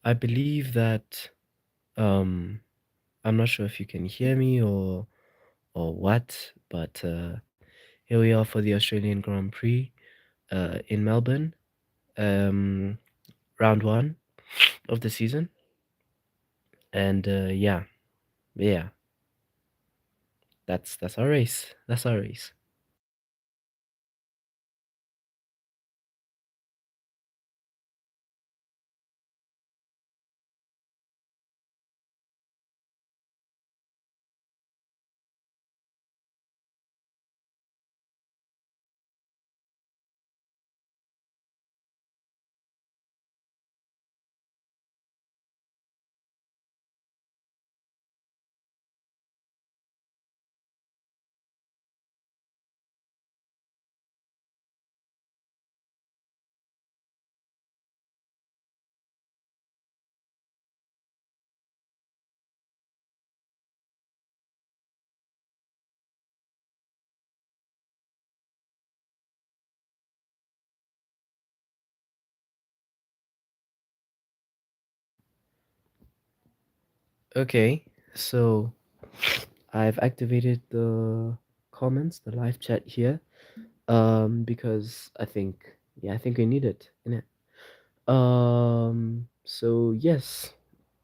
I believe that um I'm not sure if you can hear me or what, but here we are for the Australian Grand Prix in Melbourne, um round 1 of the season. And yeah, that's our race. That's our race. Okay, so I've activated the comments, the live chat here, because I think we need it, innit? So yes,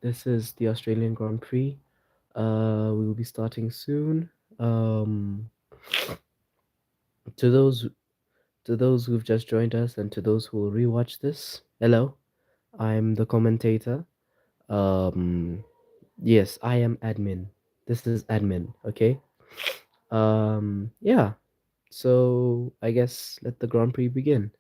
this is the Australian Grand Prix. We will be starting soon. Um, to those to those who've just joined us and to those who will rewatch this, hello, I'm the commentator. Um, yes, I am admin. This is admin, okay? Yeah. So I guess let the Grand Prix begin.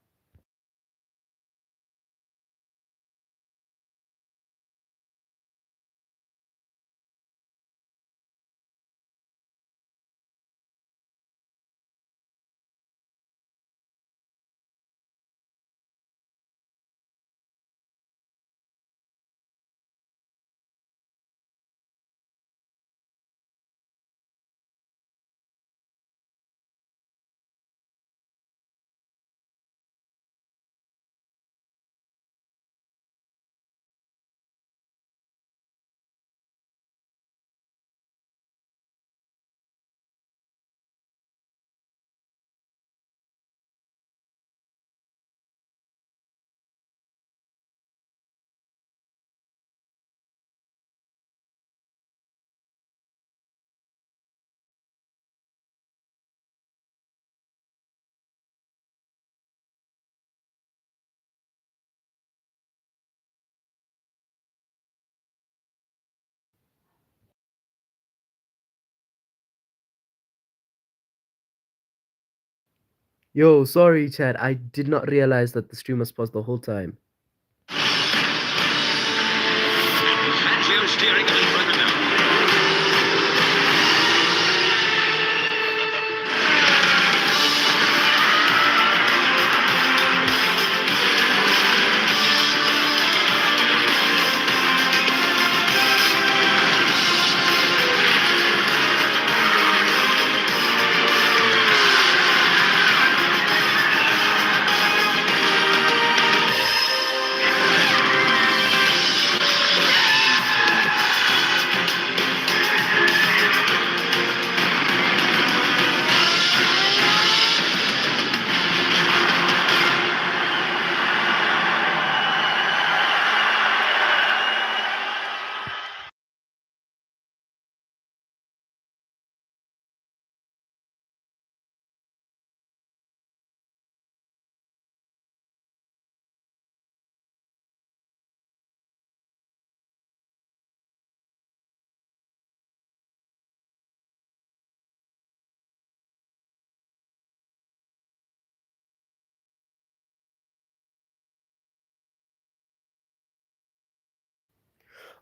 Yo, sorry, Chad. I did not realize that the stream was paused the whole time. Maggio steering in front of them.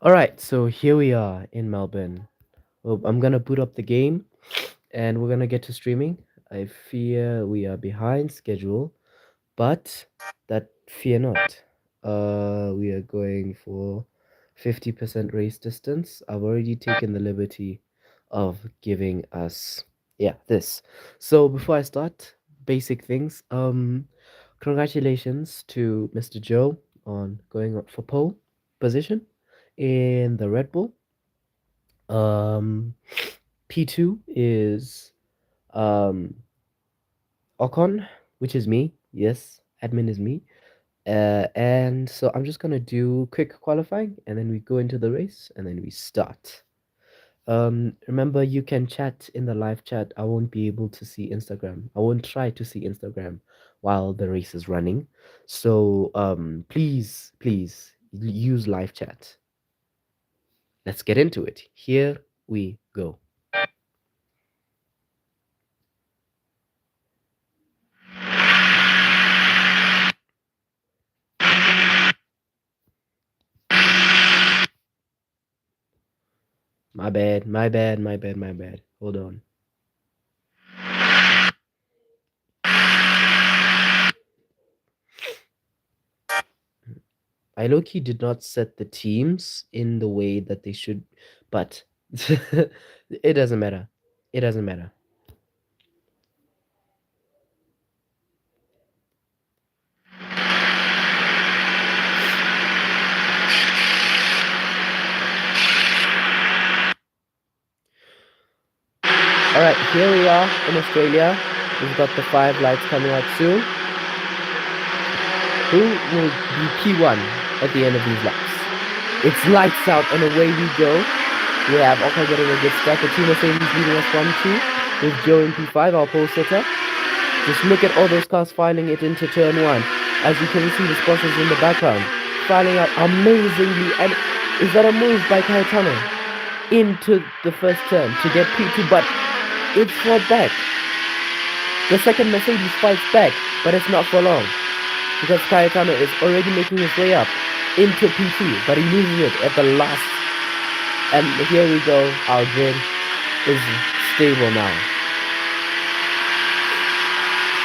All right, so here we are in Melbourne. Well, I'm gonna boot up the game and we're gonna get to streaming. I fear we are behind schedule, but that fear not. We are going for 50% race distance. I've already taken the liberty of giving us this. So before I start, basic things. Congratulations to Mr. Joe on going up for pole. position in the Red Bull. Um, P2 is um, Ocon, which is me. Yes, admin is me. And so I'm just gonna do quick qualifying, and then we go into the race, and then we start. Remember, you can chat in the live chat. I won't be able to see Instagram. I won't try to see Instagram while the race is running. So please, please use live chat. Let's get into it. Here we go. My bad, my bad, my bad, my bad. Hold on. I low-key did not set the teams in the way that they should, but it doesn't matter. It doesn't matter. All right, here we are in Australia. We've got the 5 lights coming out soon. Who will be P1 at the end of these laps? It's lights out and away we go. We have Ocon getting a good start. The team Mercedes leading us 1-2 with Joe in P5, our pole setter. Just look at all those cars filing it into turn 1. As you can see, the sponsors in the background filing out amazingly. And is that a move by Cayetano into the first turn to get P2? But it's fought back. The second Mercedes fights back, but it's not for long, because Cayetano is already making his way up into P2, but he loses it at the last. And here we go, our grid is stable now.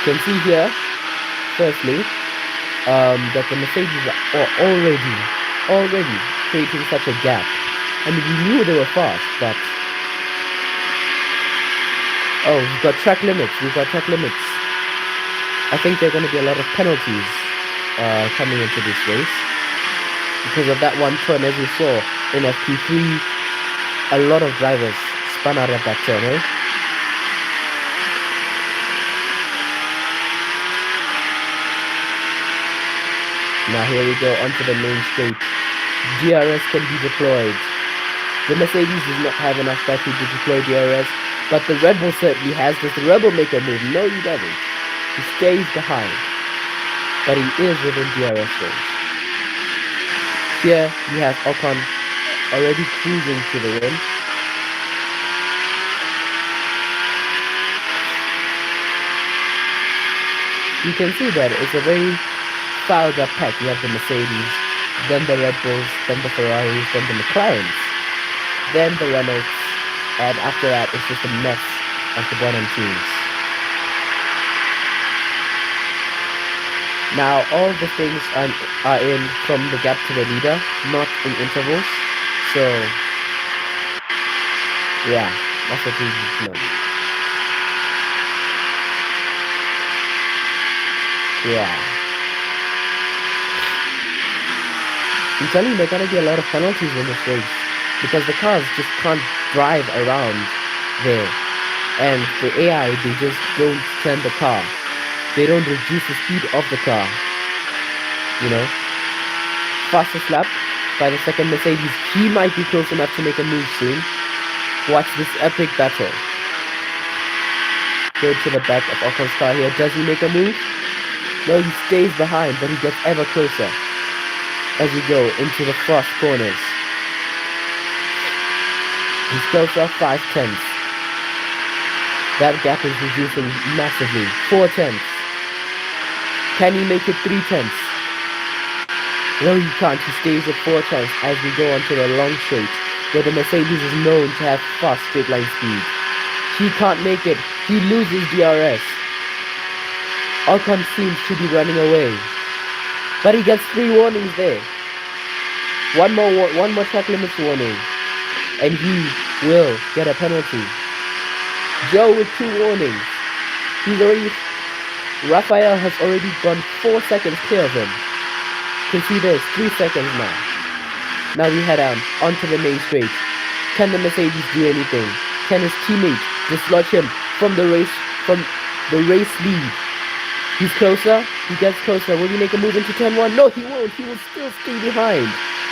You can see here, firstly, that the Mercedes are already creating such a gap. I mean, we knew they were fast, but oh, we've got track limits. I think there are going to be a lot of penalties coming into this race because of that one turn. As we saw in FP3, a lot of drivers spun out of that turn, eh? Now here we go onto the main straight. DRS can be deployed. The Mercedes does not have enough battery to deploy DRS, but the Red Bull certainly has. Does the Red Bull make a move? No, he doesn't. He stays behind, but he is within DRS range. Here we have Ocon already cruising to the win. You can see that it's a very fouled up pack. You have the Mercedes, then the Red Bulls, then the Ferraris, then the McLarens, then the Renaults, and after that it's just a mess of the bottom teams. Now all the things are in from the gap to the leader, not in intervals. So yeah, that's what we need to know. Yeah. I'm telling you, there are gonna be a lot of penalties in this race because the cars just can't drive around there, and the AI, they just don't turn the car. They don't reduce the speed of the car. You know, fastest lap by the second Mercedes. He might be close enough to make a move soon. Watch this epic battle. Go to the back of Ocon's car here. Does he make a move? No, he stays behind, but he gets ever closer as we go into the fast corners. He's closer, 5/10. That gap is reducing massively. 4/10. Can he make it 3/10? No, he can't. He stays at 4/10 as we go onto the long straight, where the Mercedes is known to have fast straight line speed. He can't make it. He loses DRS. Ocon seems to be running away, but he gets 3 warnings there. One more track limits warning, and he will get a penalty. Joe with 2 warnings. Raphael has already gone 4 seconds clear of him. You can see there's 3 seconds now. Now we head onto the main straight. Can the Mercedes do anything? Can his teammate dislodge him from the race lead? He's closer. He gets closer. Will he make a move into turn one? No, he won't. He will still stay behind.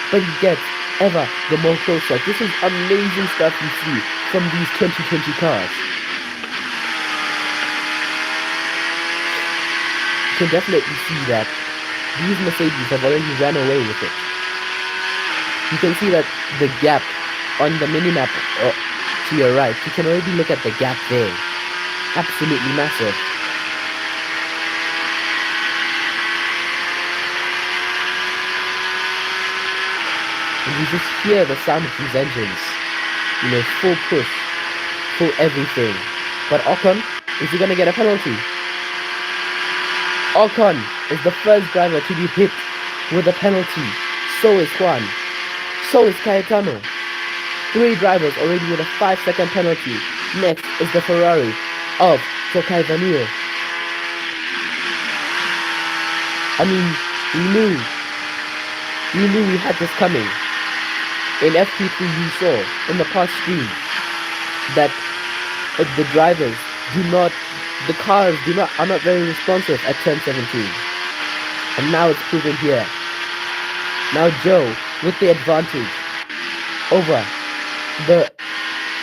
But he gets ever the more closer. This is amazing stuff you see from these 2020 cars. You can definitely see that these Mercedes have already ran away with it. You can see that the gap on the minimap to your right, you can already look at the gap there. Absolutely massive. And you just hear the sound of these engines. Full push, full everything. But Ocon, is he gonna get a penalty? Ocon is the first driver to be hit with a penalty. So is Juan. So is Cayetano. 3 drivers already with a 5-second penalty. Next is the Ferrari of Tokai Vanille. I mean, we knew we had this coming. In FP3 you saw in the past stream that the cars are not very responsive at turn 17. And now it's proven here. Now Joe with the advantage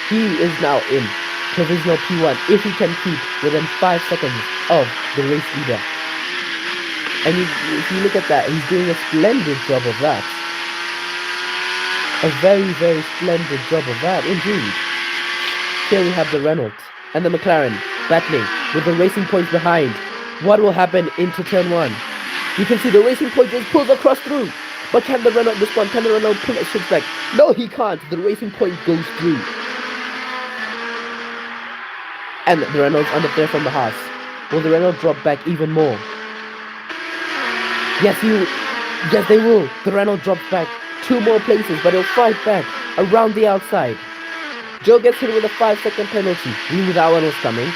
he is now in provisional P1 if he can keep within 5 seconds of the race leader. And if you look at that, he's doing a splendid job of that. A very, very splendid job of that, indeed. Here we have the Renault and the McLaren battling with the Racing Point behind. What will happen into turn 1? You can see the Racing Point just pulls across through. But can the Renault respond? Can the Renault pull it shit back? No, he can't. The Racing Point goes through. And the Renault's under there from the Haas. Will the Renault drop back even more? Yes, they will. The Renault drops back 2 more places, but he'll fight back around the outside. Joe gets hit with a 5-second penalty. We knew that one was coming.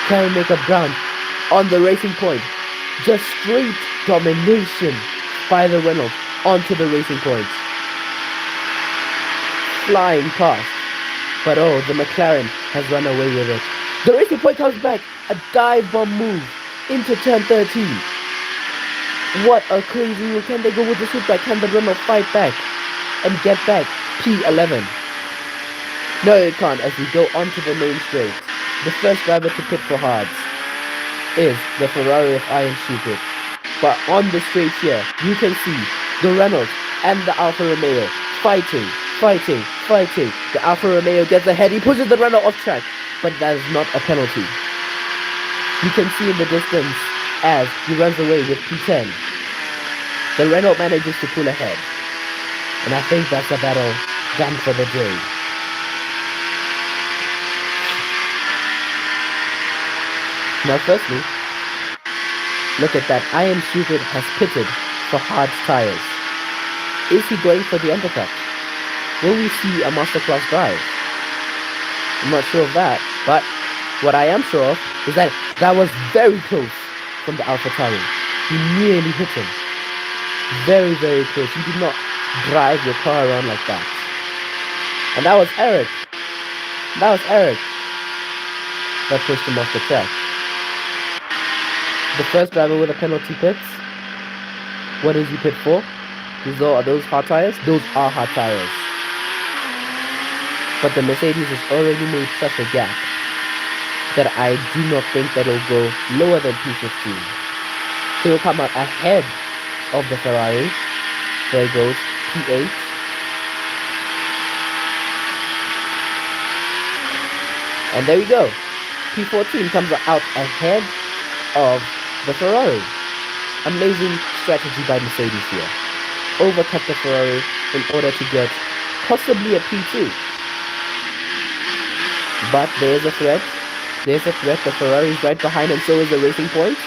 Can he make up ground on the Racing Point? Just straight domination by the Renault onto the Racing Point. Flying past. But the McLaren has run away with it. The Racing Point comes back. A dive bomb move into turn 13. What a crazy move. Can they go with the switchback? Can the Renault fight back and get back P11? No, it can't. As we go onto the main straight, the first driver to pit for hards is the Ferrari of Iron Stupid. But on the straight here, you can see the Renault and the Alfa Romeo fighting. The Alfa Romeo gets ahead. He pushes the Renault off track, but that is not a penalty. You can see in the distance as he runs away with P10. The Renault manages to pull ahead. And I think that's a battle done for the day. Now firstly, look at that. I Am Stupid has pitted for hard tires. Is he going for the undercut? Will we see a masterclass drive? I'm not sure of that, but what I am sure of is that was very close from the AlphaTauri. He nearly hit him. Very, very close. You did not drive your car around like that. And that was Eric. That pushed him off the track. The first driver with a penalty pits. What is he pit for? Are those hard tires? Those are hard tires. But the Mercedes has already made such a gap that I do not think that it'll go lower than P15. So it'll come out ahead of the Ferrari. There it goes, P8. And there we go. P14 comes out ahead of the Ferrari. Amazing strategy by Mercedes here. Overcut the Ferrari in order to get possibly a P2. But there's a threat. The Ferrari is right behind, and so is the Racing Point.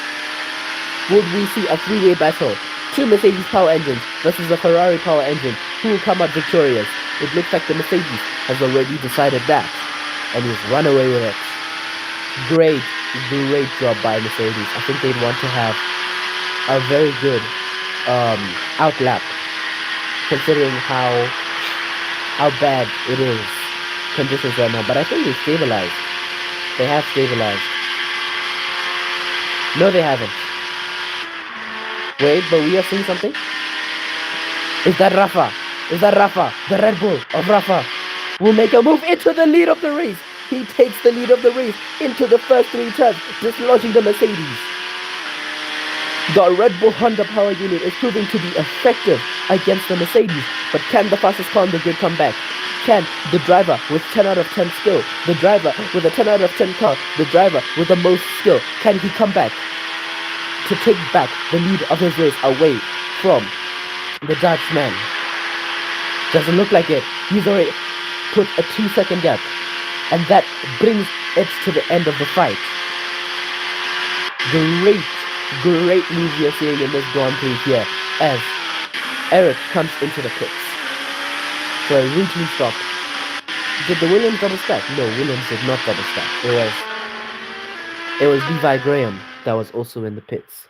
Would we see a 3-way battle? 2 Mercedes power engines versus a Ferrari power engine. Who will come out victorious? It looks like the Mercedes has already decided that, and he's run away with it. Great job by Mercedes. I think they'd want to have a very good outlap considering how bad it is conditions right now. But I think they stabilized. They have stabilized. No, they haven't. Wait, but we are seeing something. Is that Rafa? Is that Rafa? The Red Bull of Rafa will make a move into the lead of the race. He takes the lead of the race into the first three turns, dislodging the Mercedes. The Red Bull Honda power unit is proving to be effective against the Mercedes, but can the fastest car on the grid come back? Can the driver with 10 out of 10 skill, the driver with a 10 out of 10 car, the driver with the most skill, can he come back to take back the lead of his race away from the Dutchman? Doesn't look like it. He's already put a 2-second gap, and that brings it to the end of the fight. Great move you're seeing in this Grand Prix here as Eric comes into the pits for a routine stop. Did the Williams double stack? No, Williams did not double stack. It was Levi Graham that was also in the pits.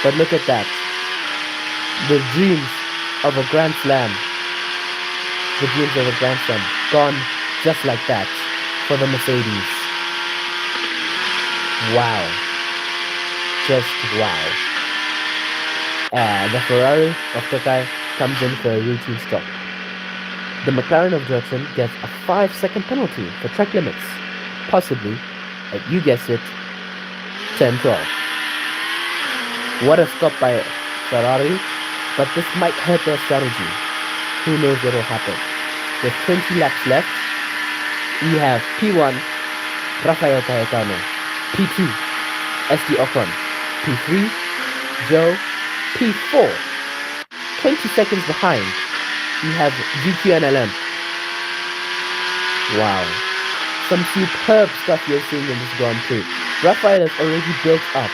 But look at that. The dreams of a Grand Slam. The dreams of a Grand Slam gone just like that for the Mercedes. Wow. Just wow. The Ferrari of Tokai comes in for a routine stop. The McLaren of Dirksen gets a 5-second penalty for track limits. Possibly, you guessed it, 10-12. What a stop by Ferrari, but this might hurt their strategy. Who knows what will happen. With 20 laps left, we have P1, Rafael Cayetano, P2, SD Ocon, P3, Joe, P4. 20 seconds behind, we have VQ and LM. Wow. Some superb stuff you're seeing in this Grand Prix. Rafael has already built up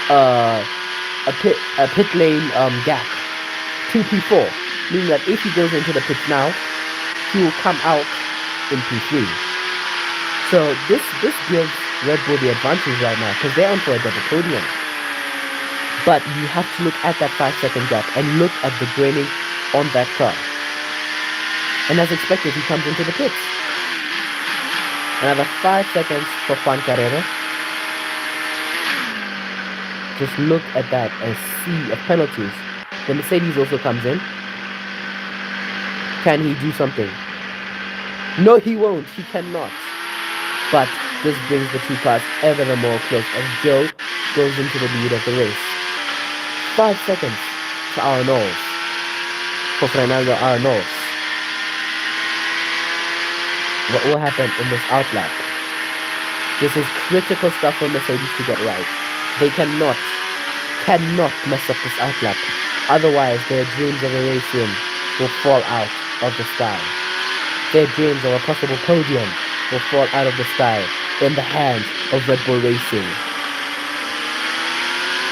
a pit lane gap to P4, meaning that if he goes into the pits now, he will come out in P3. So this gives Red Bull the advantage right now because they're on for a double podium. But you have to look at that 5-second gap and look at the graining on that car. And as expected, he comes into the pits. Another 5 seconds for Juan Carrera. Just look at that, a sea of penalties. The Mercedes also comes in. Can he do something? No, he won't. He cannot. But this brings the two cars ever more close as Joe goes into the lead of the race. 5 seconds to Arnold. For Fernando Arnold. What will happen in this outlap? This is critical stuff for Mercedes to get right. They cannot mess up this outlap. Otherwise, their dreams of a race win will fall out of the sky. Their dreams of a possible podium will fall out of the sky in the hands of Red Bull Racing.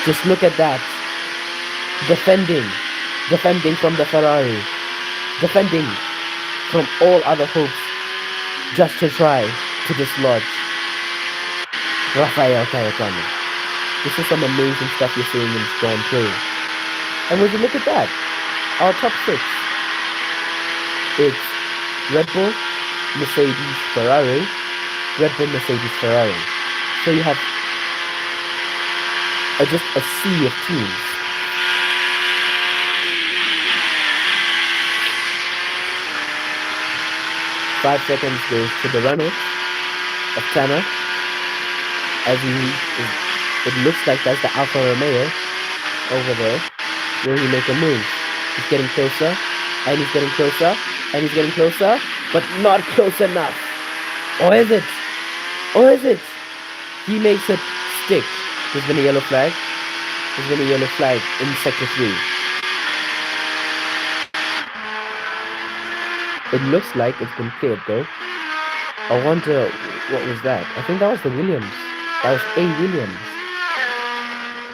Just look at that. Defending from the Ferrari. Defending from all other hopes just to try to dislodge Rafael Cayetano. This is some amazing stuff you're seeing in this Grand Prix. And when you look at that, our top 6, it's Red Bull, Mercedes, Ferrari, Red Bull, Mercedes, Ferrari. So you have just a sea of teams. Five seconds goes to the Renault of Tanner, as it looks like that's the Alfa Romeo over there. Will he make a move? He's getting closer, and he's getting closer, and he's getting closer, but not close enough. Or is it? Or is it? He makes it stick. There's been a yellow flag. There's been a yellow flag in Sector 3. It looks like it's been cleared though. I wonder what was that. I think that was the Williams. That was A. Williams.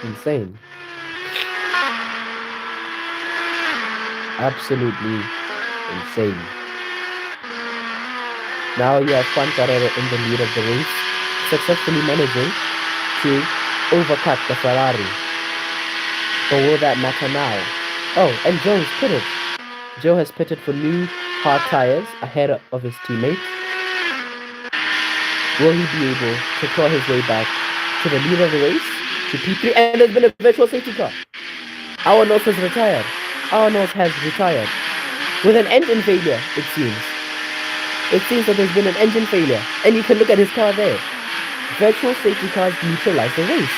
Insane. Absolutely insane. Now you have Juan Carrera in the lead of the race, successfully managing to overcut the Ferrari. Or will that matter now? Oh, and Joe's pitted. Joe has pitted for new hard tires ahead of his teammates. Will he be able to claw his way back to the lead of the race, to P3? And there's been a virtual safety car. Our nose has retired. Our nose has retired. With an engine failure, it seems. It seems that there's been an engine failure. And you can look at his car there. Virtual safety cars neutralize the race.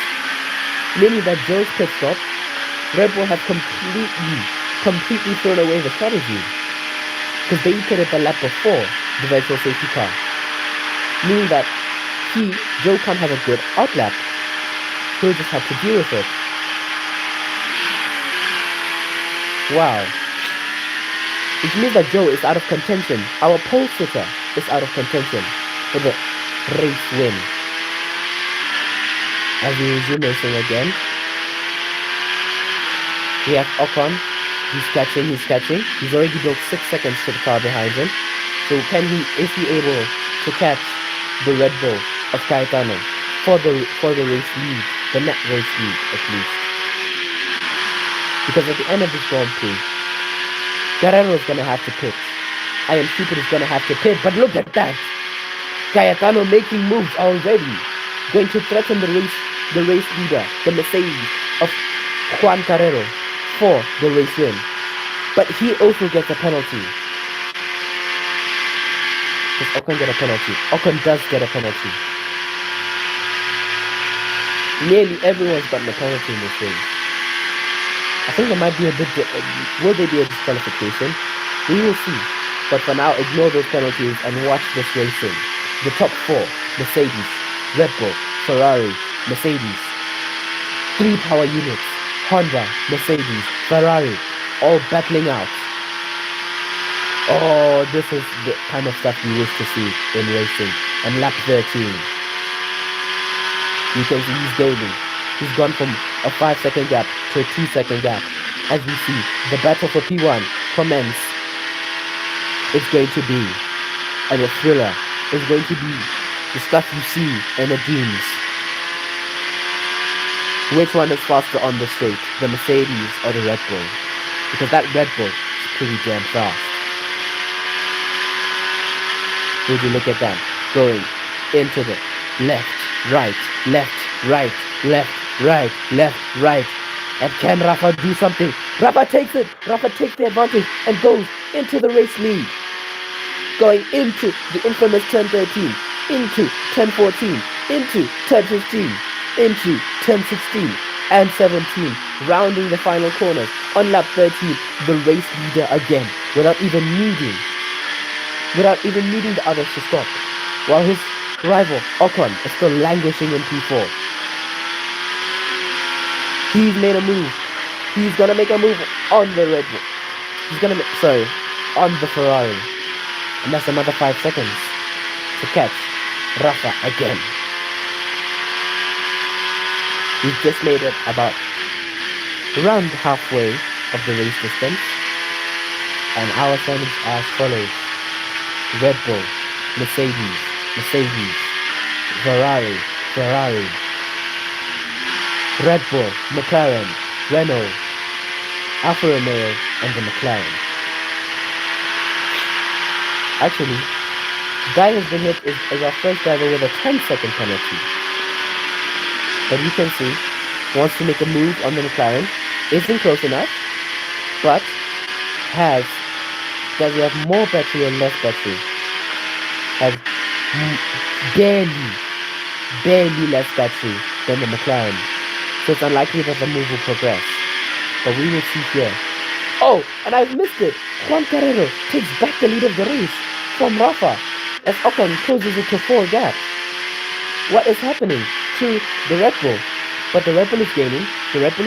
Meaning that Joe's pit stop, Red Bull have completely thrown away the strategy. Because they pitted the lap before the virtual safety car. Meaning that Joe can't have a good outlap. He'll just have to deal with it. Wow. Which means that Joe is out of contention. Our pole sitter is out of contention for the race win. As we resume racing again, we have Ocon. He's catching. He's already built 6 seconds to the car behind him. So is he able to catch the Red Bull of Caetano for the race lead, the net race lead at least? Because at the end of this Grand Prix, Guerrero is going to have to pit. I Am Stupid is going to have to pit, but look at that! Caetano making moves already, going to threaten the race leader, the Mercedes of Juan Carrero, for the race win. But he also gets a penalty. Does Ocon get a penalty? Ocon does get a penalty. Nearly everyone's gotten a penalty in this race. I think there might be a bit. Will there be a disqualification? We will see. But for now, ignore those penalties and watch this racing. The top 4: Mercedes, Red Bull, Ferrari, Mercedes. 3 power units: Honda, Mercedes, Ferrari, all battling out. Oh, this is the kind of stuff you wish to see in racing. And lap 13. You can see he's gaining. He's gone from a 5-second gap to a 2-second gap. As we see, the battle for P1 commence. It's going to be a thriller. It's going to be the stuff you see in the dreams. Which one is faster on the straight, the Mercedes or the Red Bull? Because that Red Bull is pretty damn fast. Would you look at that? Going into the left, right, left, right, left, right, left, right. And can Rafa do something? Rafa takes it. Rafa takes the advantage and goes into the race lead. Going into the infamous turn 13, into turn 14, into turn 15, into turn 16 and 17, rounding the final corners. On lap 13, the race leader again, without even needing the others to stop, while his rival Ocon is still languishing in P4. He's made a move. He's gonna make a move on the Red Bull. On the Ferrari. And that's another 5 seconds to catch Rafa again. We've just made it about around halfway of the race distance. And our standings are as follows: Red Bull, Mercedes, Ferrari, Red Bull, McLaren, Renault, Alfa Romeo, and the McLaren. Actually, Guy has been hit as our first driver with a 10-second penalty. But you can see, wants to make a move on the McLaren, isn't close enough, but does he have more battery or less battery? Has barely less battery than the McLaren. So it's unlikely that the move will progress. But we will see here. Oh, and I've missed it. Juan Carrero takes back the lead of the race from Rafa as Ocon closes it to 4 gaps. What is happening to the Red Bull? But the Red Bull is gaining. The Red Bull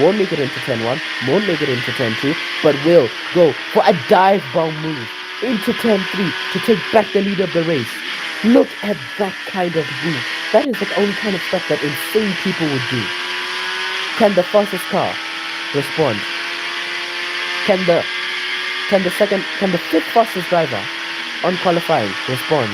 won't make it into turn 1, won't make it into turn 2, but will go for a dive bomb move into turn 3 to take back the lead of the race. Look at that kind of move. That is the only kind of stuff that insane people would do. Can the fastest car respond? Can the 5th fastest driver on qualifying respond?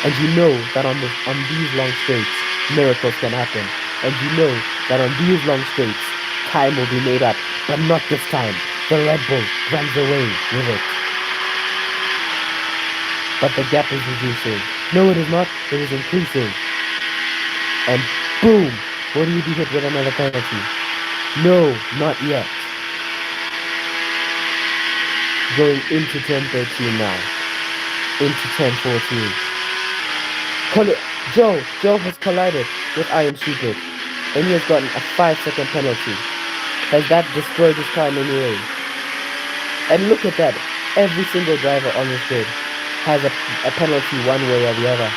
And you know that on these long straights, miracles can happen. And you know that on these long straights, time will be made up. But not this time. The Red Bull runs away with it. But the gap is reducing. No, it is not. It is increasing. And boom! Will he be hit with another penalty? No, not yet. Going into turn 13 now. Into turn 14. Joe has collided with I Am Stupid. And he has gotten a 5-second penalty. Has that destroyed his car in any way? And look at that. Every single driver on this grid has a penalty one way or the other.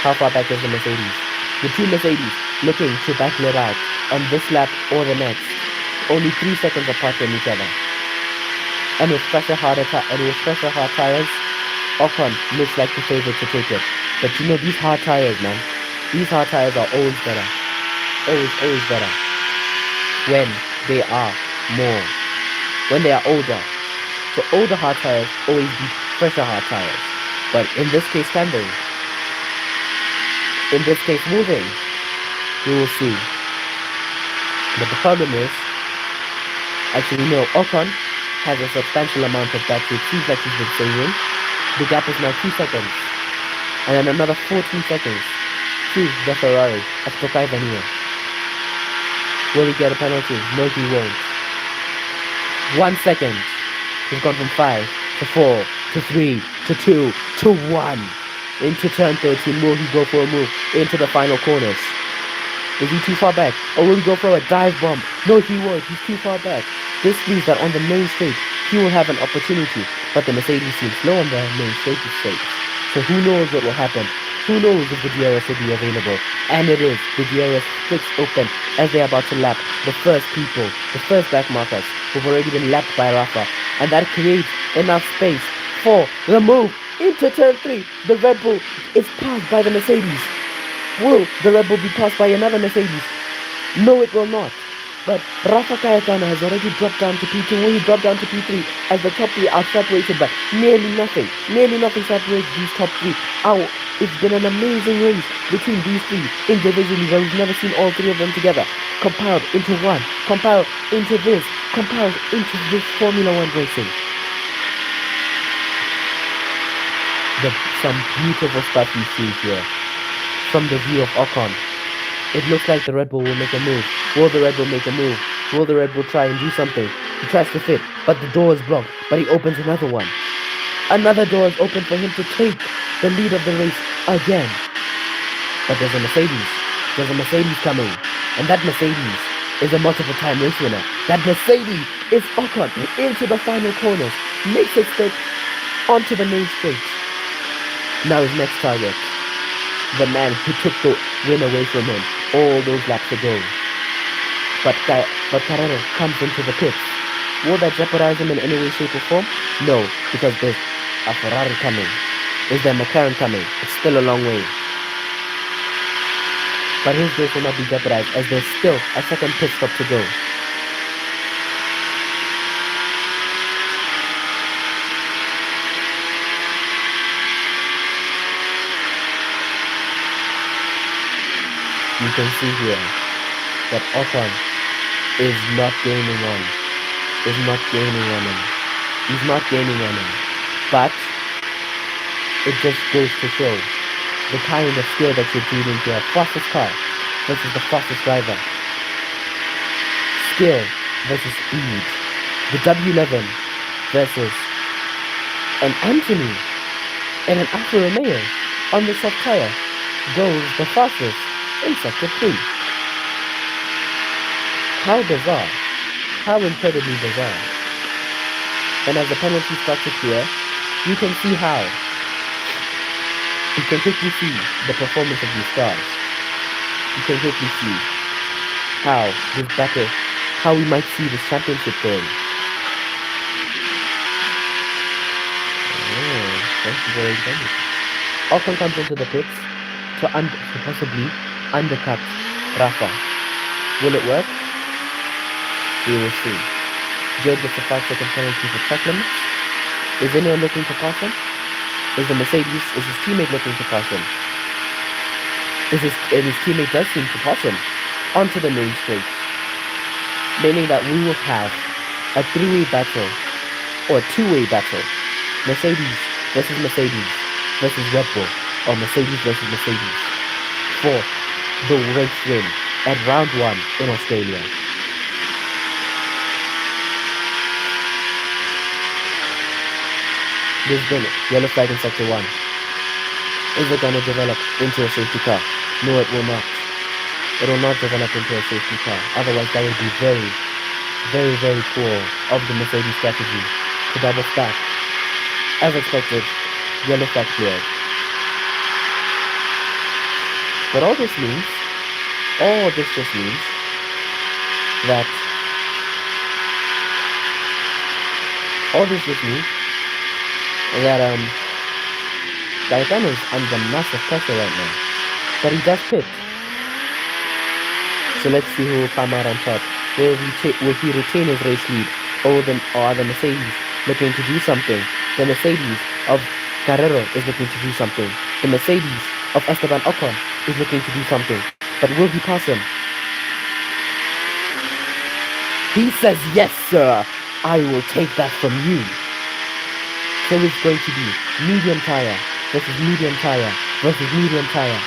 How far back is the Mercedes? The two Mercedes looking to battle it out on this lap or the next. Only 3 seconds apart from each other. And with fresher hard tires, Ocon looks like the favorite to take it. But you know, these hard tires, man. These hard tires are always better. Always better. When they are older. So older hard tires always beat fresher hard tires. But in this case standing, in this case moving, we will see. But the problem is, actually no, Ocon has a substantial amount of battery. It seems like he's been saving. The gap is now 2 seconds. And then another 14 seconds to the Ferrari of Tokai Vanilla. Will he get a penalty? No, he won't. 1 second. He's gone from 5 to 4 to 3 to 2 to 1. Into turn 13. Will he go for a move into the final corners? Is he too far back? Or will he go for a dive bomb? No, he won't. He's too far back. This means that on the main straight, he will have an opportunity. But the Mercedes seems slow on the main straight. So who knows what will happen? Who knows if the DRS will be available? And it is. The DRS flicks open as they are about to lap the first people, the first back markers who've already been lapped by Rafa. And that creates enough space for the move into turn 3. The Red Bull is passed by the Mercedes. Will the Red Bull be passed by another Mercedes? No, it will not. But Rafa Cayetano has already dropped down to P2. Will he drop down to P3 as the top 3 are separated by nearly nothing? Nearly nothing separates these top 3. It's been an amazing race between these 3 individually, where we've never seen all 3 of them together. Compiled into one. Compiled into this. Compiled into this Formula 1 racing. Some beautiful stuff we see here. From the view of Ocon. It looks like the Red Bull will make a move. Will the Red Bull make a move? Will the Red Bull try and do something? He tries to fit, but the door is blocked. But he opens another one. Another door is open for him to take the lead of the race again. But there's a Mercedes. There's a Mercedes coming. And that Mercedes is a multiple-time race winner. That Mercedes is Ocon into the final corners. Makes it stick onto the main straight. Now his next target. The man who took the win away from him all those laps ago. But Carrero comes into the pits. Will that jeopardize him in any way, shape or form? No, because there's a Ferrari coming. Is there a McLaren coming? It's still a long way. But his race will not be jeopardized as there's still a second pit stop to go. You can see here that Ocon is not gaining on. He's not gaining on him. But it just goes to show the kind of skill that you're dealing here. Fastest car versus the fastest driver. Skill versus speed. The W11 versus an Anthony and an Alfa Romeo on the soft tire goes the fastest in Sector 3. How bizarre. How incredibly bizarre. And as the penalty starts to clear, you can see how. You can quickly see the performance of these cars. You can quickly see how this battle, how we might see this championship going. Very good. Ocon comes into the pits to possibly undercut Rafa. Will it work? We will see. Joe gets a 5-second penalty for track limits. Is anyone looking to pass him? Is the Mercedes, is his teammate looking to pass him? his teammate does seem to pass him onto the main straight, meaning that we will have a three-way battle or two-way battle. Mercedes versus Red Bull, or Mercedes versus Mercedes for the race win at round one in Australia. Brisbane, yellow flag in sector 1. Is it going to develop into a safety car? No, it will not. It will not develop into a safety car. Otherwise, that would be very, very, very poor of the Mercedes strategy to double stack. As expected, yellow flag cleared. But all this just means that Gaetano is under massive pressure right now. But he does pit. So let's see who will come out on top. Will he retain his race lead? Or are the Mercedes looking to do something? The Mercedes of Carrero is looking to do something. The Mercedes of Esteban Ocon is looking to do something. But will he pass him? He says, yes, sir. I will take that from you. So it's going to be medium tire versus medium tire versus medium tire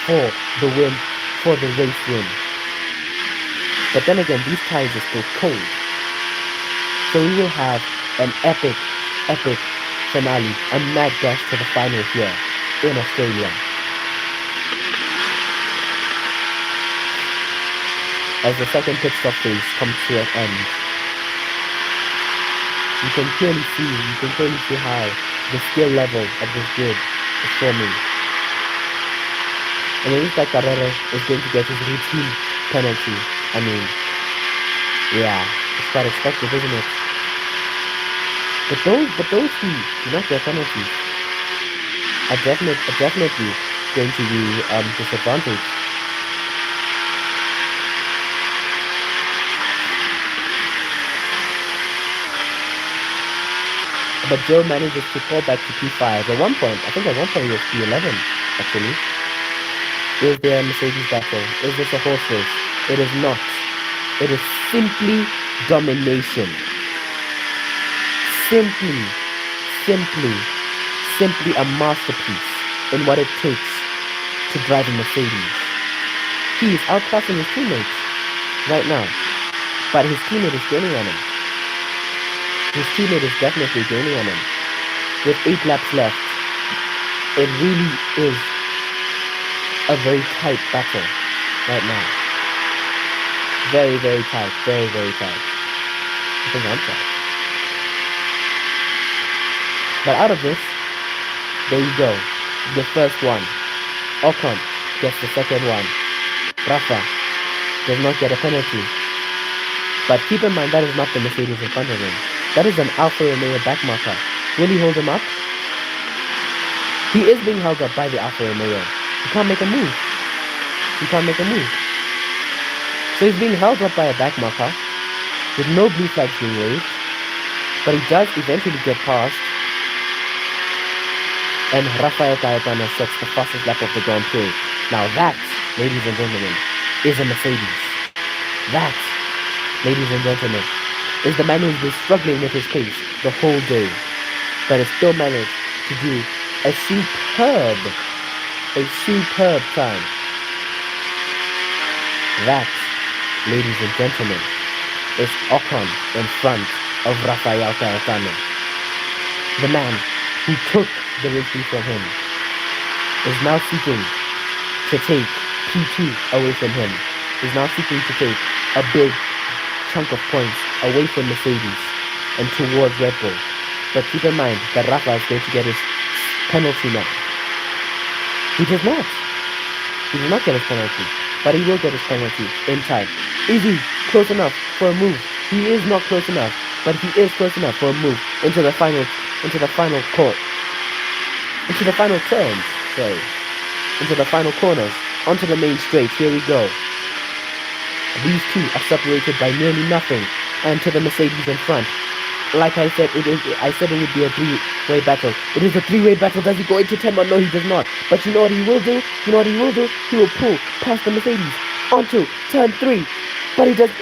for the win, for the race win. But then again, these tires are still cold. So we will have an epic finale, a mad dash to the final here in Australia. As the second pit stop phase comes to an end. You can clearly see how the skill level of this grid is forming. And it looks like Carrera is going to get his routine penalty. I mean, yeah, it's quite expected, isn't it? But those who do not get penalties are definitely going to be disadvantaged. But Joe manages to fall back to P5 at one point. I think at one point he was P11, actually. Is there a Mercedes battle? Is this a horse race? It is not. It is simply domination. Simply a masterpiece in what it takes to drive a Mercedes. He is outclassing his teammates right now. But his teammate is gaining on him. His teammate is definitely gaining on him. With 8 laps left, it really is a very tight battle right now. Very, very tight. Very, very tight. I think I'm tight. But out of this, there you go. The first one. Ocon gets the second one. Rafa does not get a penalty. But keep in mind that is not the Mercedes in front of him. That is an Alfa Romeo back marker. Will he hold him up? He is being held up by the Alfa Romeo. He can't make a move. So he's being held up by a back marker with no blue flags being waved. But he does eventually get past. And Rafael Gaetano sets the fastest lap of the Grand Prix. Now that, ladies and gentlemen, is a Mercedes. That, ladies and gentlemen, is the man who's been struggling with his pace the whole day, but has still managed to do a superb time. That, ladies and gentlemen, is Ocon in front of Rafael Gaetano. The man who took the victory from him is now seeking to take P2 away from him. Is now seeking to take a big chunk of points away from Mercedes and towards Red Bull. But keep in mind that Rafa is going to get his penalty now. He does not get his penalty, but he will get his penalty in time. Is he close enough for a move? He is not close enough, but he is close enough for a move into the final turns. Into the final corners, onto the main straight. Here we go. These two are separated by nearly nothing, and to the Mercedes in front. Like I said, it would be a way battle. It is a three-way battle. Does he go into 10 1? No, he does not. But you know what he will do? You know what he will do? He will pull past the Mercedes onto turn 3. But he gets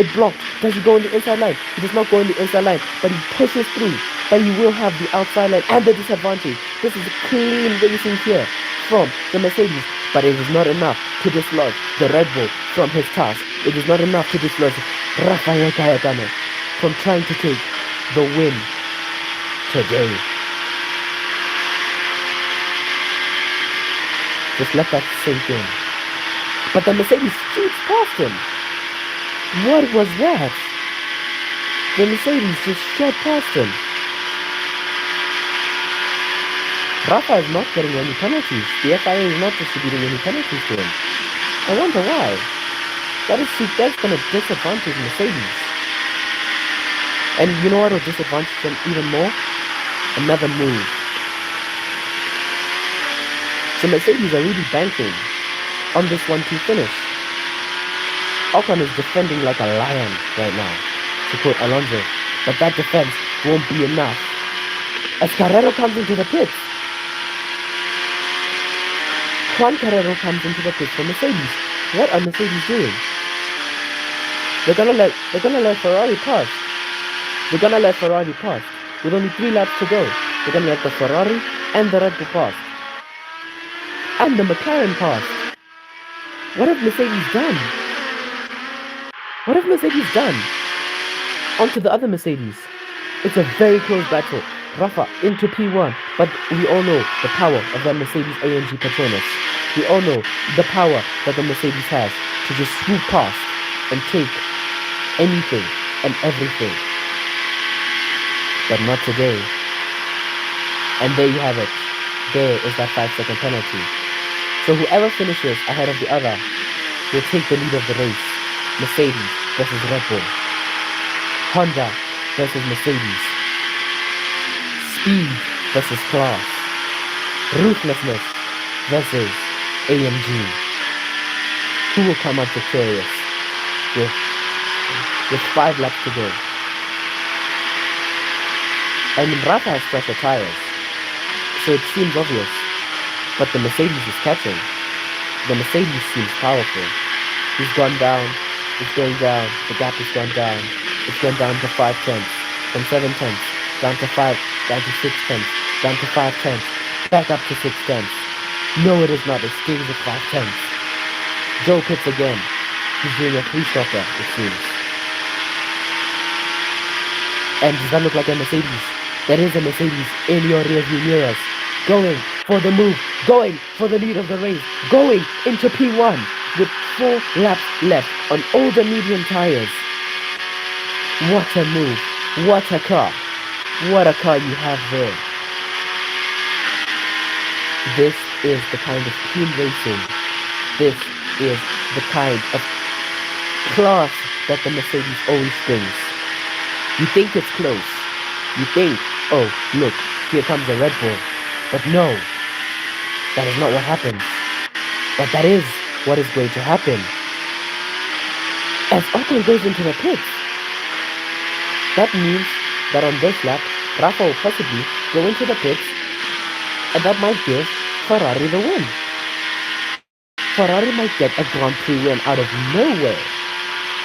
it blocked. Does he go on the inside line? He does not go on the inside line, but he pushes through. But he will have the outside line and the disadvantage. This is clean racing here from the Mercedes, but it is not enough to dislodge the Red Bull from his task. It is not enough to dislodge Rafael Cayetano from trying to take the win today. Just let that sink in. But the Mercedes shoots past him. What was that? The Mercedes just shot past him. Rafa is not getting any penalties. The FIA is not distributing any penalties to him. I wonder why. That's going to disadvantage Mercedes. And you know what will disadvantage them even more? Another move. So Mercedes are really banking on this 1-2 finish. Ocon is defending like a lion right now, to quote Alonso. But that defense won't be enough. As Carrero comes into the pits, Juan Carrero comes into the pits for Mercedes. What are Mercedes doing? They're gonna let Ferrari pass. They're gonna let Ferrari pass. With only 3 laps to go, they're gonna let the Ferrari and the Red Bull pass. And the McLaren pass. What have Mercedes done? What have Mercedes done? Onto the other Mercedes. It's a very close battle. Rafa into P1, but we all know the power of that Mercedes AMG Petronas. We all know the power that the Mercedes has to just swoop past and take anything and everything. But not today. And there you have it. There is that 5-second penalty. So whoever finishes ahead of the other will take the lead of the race. Mercedes versus Red Bull. Honda versus Mercedes. Speed versus class. Ruthlessness versus AMG. Who will come out victorious with 5 laps to go? I mean, Rafa has fresher tires, so it seems obvious. But the Mercedes is catching. The Mercedes seems powerful. He's gone down. It's going down. The gap has gone down. It's gone down to 5 tenths. From 7 tenths. Down to 5. Down to 6 tenths. Down to 5 tenths. Back up to 6 tenths. No, it is not. It stays at 5 tenths. Joe pits again. He's doing a three-stopper, it seems. And does that look like a Mercedes? That is a Mercedes in your rearview mirrors. Going for the move. Going for the lead of the race. Going into P1 with 4 laps left on older medium tires. What a move. What a car. What a car you have there. This is the kind of clean racing. This is the kind of class that the Mercedes always brings. You think it's close. You think, oh, look, here comes the Red Bull. But no, that is not what happens. But that is what is going to happen. As Ocon goes into the pits, that means that on this lap, Rafa will possibly go into the pits, and that might give Ferrari the win. Ferrari might get a Grand Prix win out of nowhere,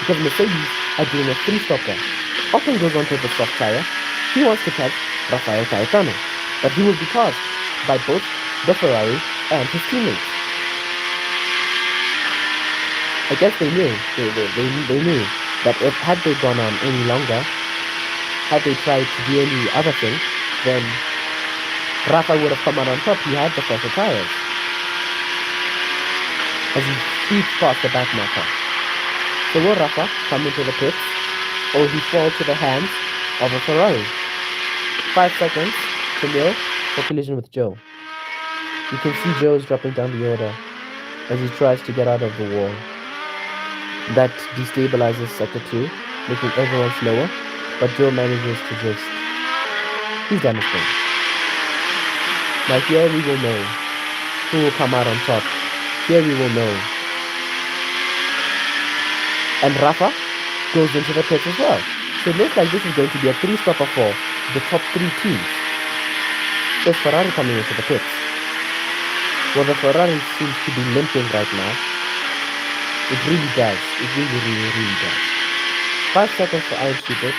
because Mercedes are doing a three-stopper. Ocon goes onto the soft tire. He wants to catch Rafael Cayetano, but he will be passed by both the Ferrari and his teammates. I guess they knew. They knew that if had they gone on any longer, had they tried to do any other thing, then Rafa would have come out on top. He had the fresher tires. As he speeds past the back marker. So will Rafa come into the pits, or he fall to the hands of a Ferrari? 5 seconds to nil for collision with Joe. You can see Joe is dropping down the order as he tries to get out of the wall. That destabilizes sector 2, making everyone slower, but Joe manages to just... he's done his thing. Now here we will know who will come out on top. Here we will know. And Rafa goes into the pits as well. So it looks like this is going to be a three-stopper for the top three teams. Is Ferrari coming into the pits? Well, the Ferrari seems to be limping right now. It really does. It really, really, really does. 5 seconds for Iron Stupid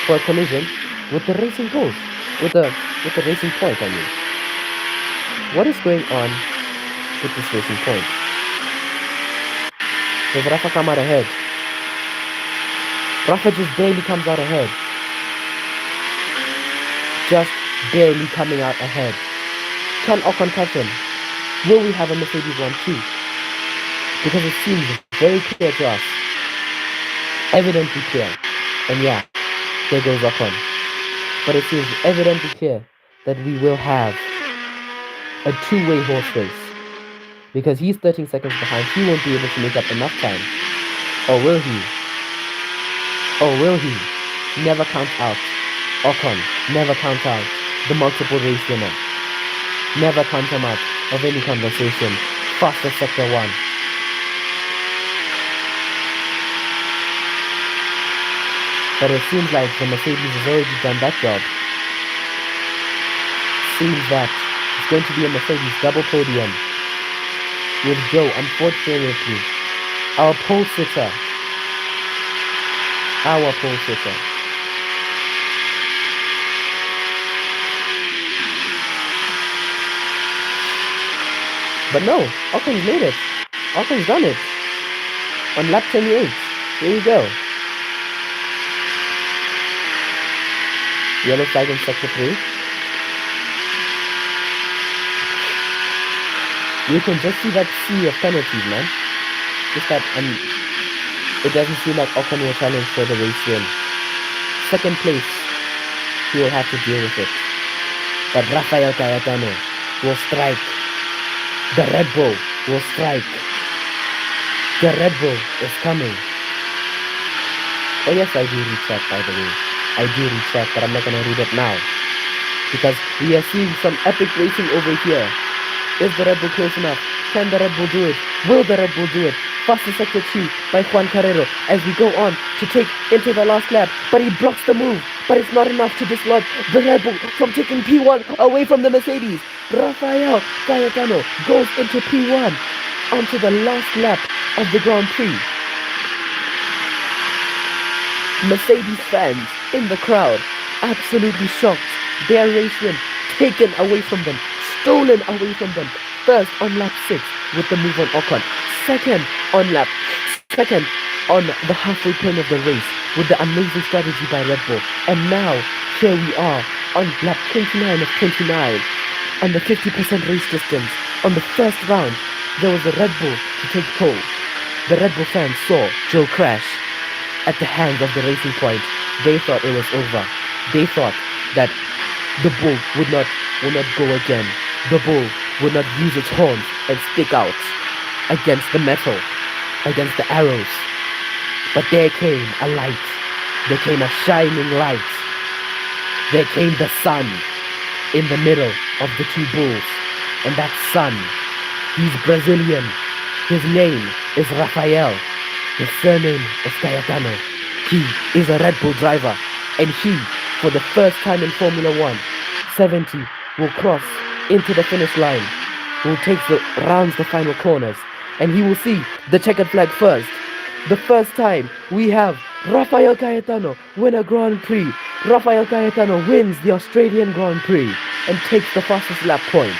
for a collision with the racing post. With the racing point, I mean. What is going on with this racing point? Does Rafa come out ahead? Rafa just barely comes out ahead. Just barely coming out ahead. Can Ocon catch him? Will we have a Mercedes 1-2? Because it seems very clear to us. Evidently clear. And yeah, there goes Ocon. But it seems evidently clear that we will have a two-way horse race. Because he's 13 seconds behind, he won't be able to make up enough time. Or will he? Or will he? Never count out. Ocon, never count out the multiple race winner. Never count him out of any conversation. Fastest sector 1. But it seems like the Mercedes has already done that job. Seems that it's going to be a Mercedes double podium. With Joe, unfortunately, our pole sitter. But no, Ocon's made it. Ocon's done it. On lap 28. Here we go. Yellow flag in sector 3. You can just see that sea of penalties, man. Just that, it doesn't seem like Ocon will challenge for the race win. Second place, he will have to deal with it. But Rafael Cayetano will strike. The Red Bull will strike. The Red Bull is coming. Oh yes, I do read chat, by the way. I do read chat, but I'm not going to read it now. Because we are seeing some epic racing over here. Is the Red Bull close enough? Can the Red Bull do it? Will the Red Bull do it? Fastest sector 2 by Juan Carrero as we go on to take into the last lap. But he blocks the move. But it's not enough to dislodge the Red Bull from taking P1 away from the Mercedes. Rafael Cayetano goes into P1 onto the last lap of the Grand Prix. Mercedes fans in the crowd absolutely shocked. Their race win taken away from them. Stolen away from them. First on lap 6 with the move on Ocon. Second on the halfway point of the race with the amazing strategy by Red Bull. And now here we are on lap 29 of 29 and the 50% race distance. On the first round there was a Red Bull to take pole. The Red Bull fans saw Joe crash at the hands of the racing point. They thought it was over. They thought that the bull would not go again. The bull would not use its horns and stick out against the metal, against the arrows. But there came a light. There came a shining light. There came the sun in the middle of the two bulls. And that sun, he's Brazilian. His name is Rafael. His surname is Cayetano. He is a Red Bull driver. And he, for the first time in Formula 1, 70 will cross into the finish line, who rounds the final corners, and he will see the checkered flag first. The first time we have Rafael Cayetano win a Grand Prix. Rafael Cayetano wins the Australian Grand Prix and takes the fastest lap points.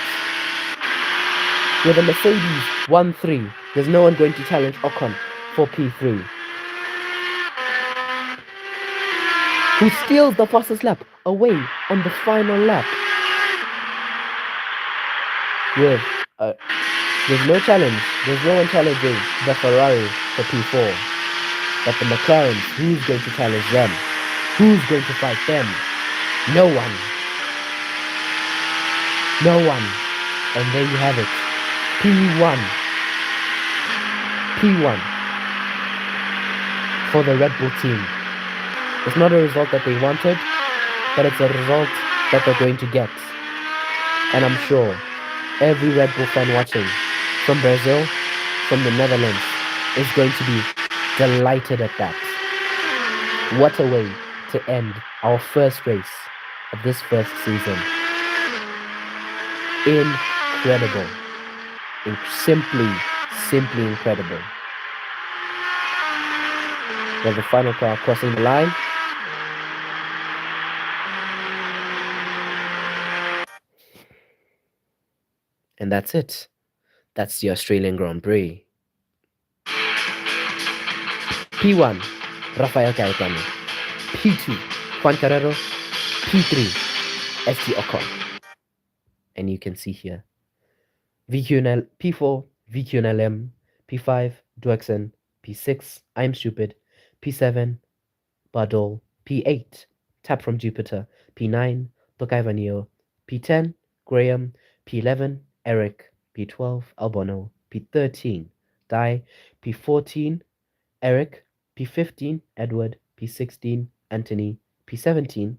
With a Mercedes 1-3, there's no one going to challenge Ocon for P3. Who steals the fastest lap away on the final lap. With there's no challenge. There's no one challenging the Ferrari for P4. But the McLarens, who's going to challenge them? Who's going to fight them? No one. No one. And there you have it. P1. P1 for the Red Bull team. It's not a result that they wanted, but it's a result that they're going to get. And I'm sure every Red Bull fan watching from Brazil, from the Netherlands, is going to be delighted at that. What a way to end our first race of this first season. Incredible. Simply, simply incredible. We have the final car crossing the line. And that's it. That's the Australian Grand Prix. P1, Rafael Caetano. P2, Juan Carrero. P3, ST Ocon. And you can see here VQNL, P4, VQNLM, P5, Duexen, P6, I'm Stupid, P7, Badol, P8, Tap from Jupiter, P9, Tokaivanio, P10, Graham, P11, Eric, P12, Albono, P13, Guy, P14, Eric, P15, Edward, P16, Anthony, P17,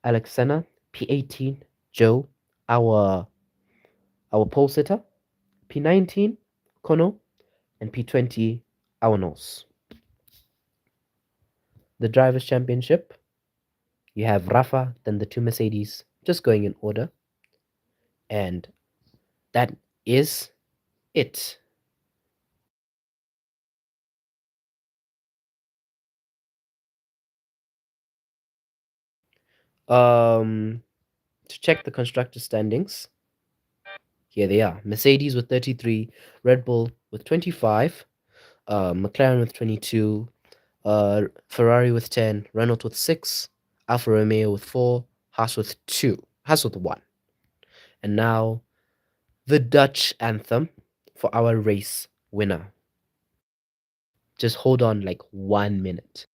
Alexena, P18, Joe, our our pole sitter, P19, Kono, and P20, Aonos. The Drivers' Championship, you have Rafa, then the two Mercedes, just going in order. And that is it. Um, to check the constructor standings, here they are. Mercedes with 33, Red Bull with 25, McLaren with 22, Ferrari with 10, Renault with 6, Alfa Romeo with 4, Haas with 2, Haas with 1. And now the Dutch anthem for our race winner. Just hold on like 1 minute.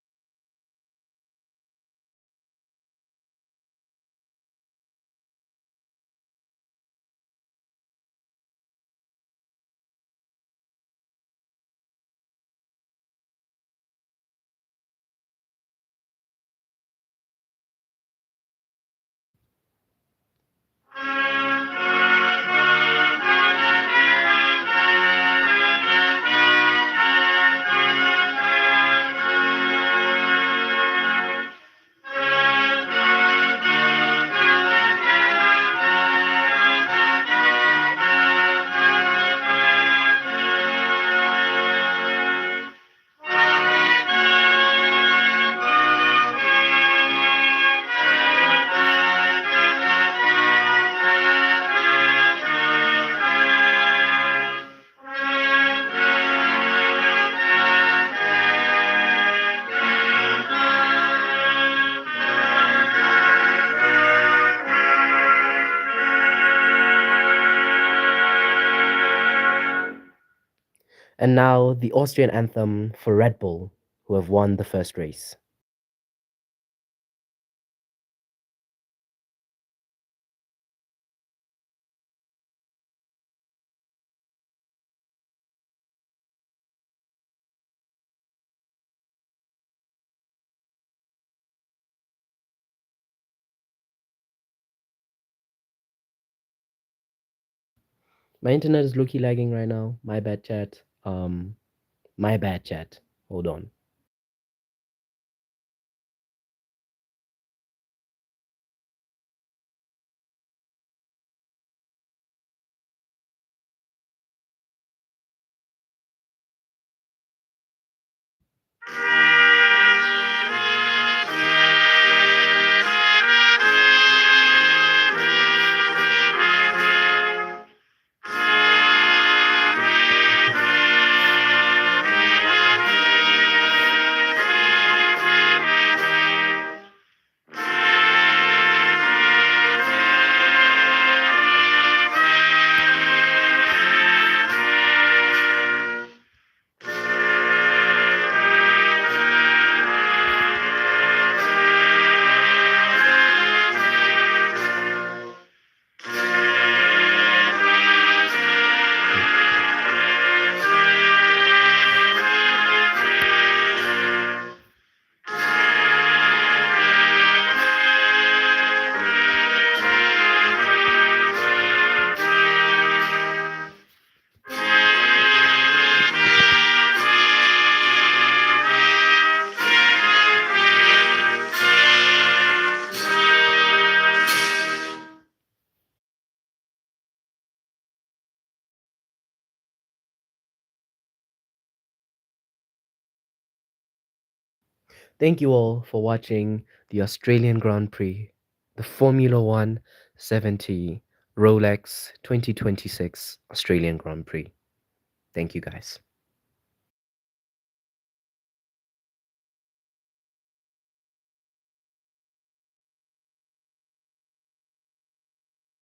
And now the Austrian anthem for Red Bull, who have won the first race. My internet is low-key lagging right now. My bad, chat. My bad, chat. Hold on. Thank you all for watching the Australian Grand Prix, the Formula One 70 Rolex 2026 Australian Grand Prix. Thank you guys.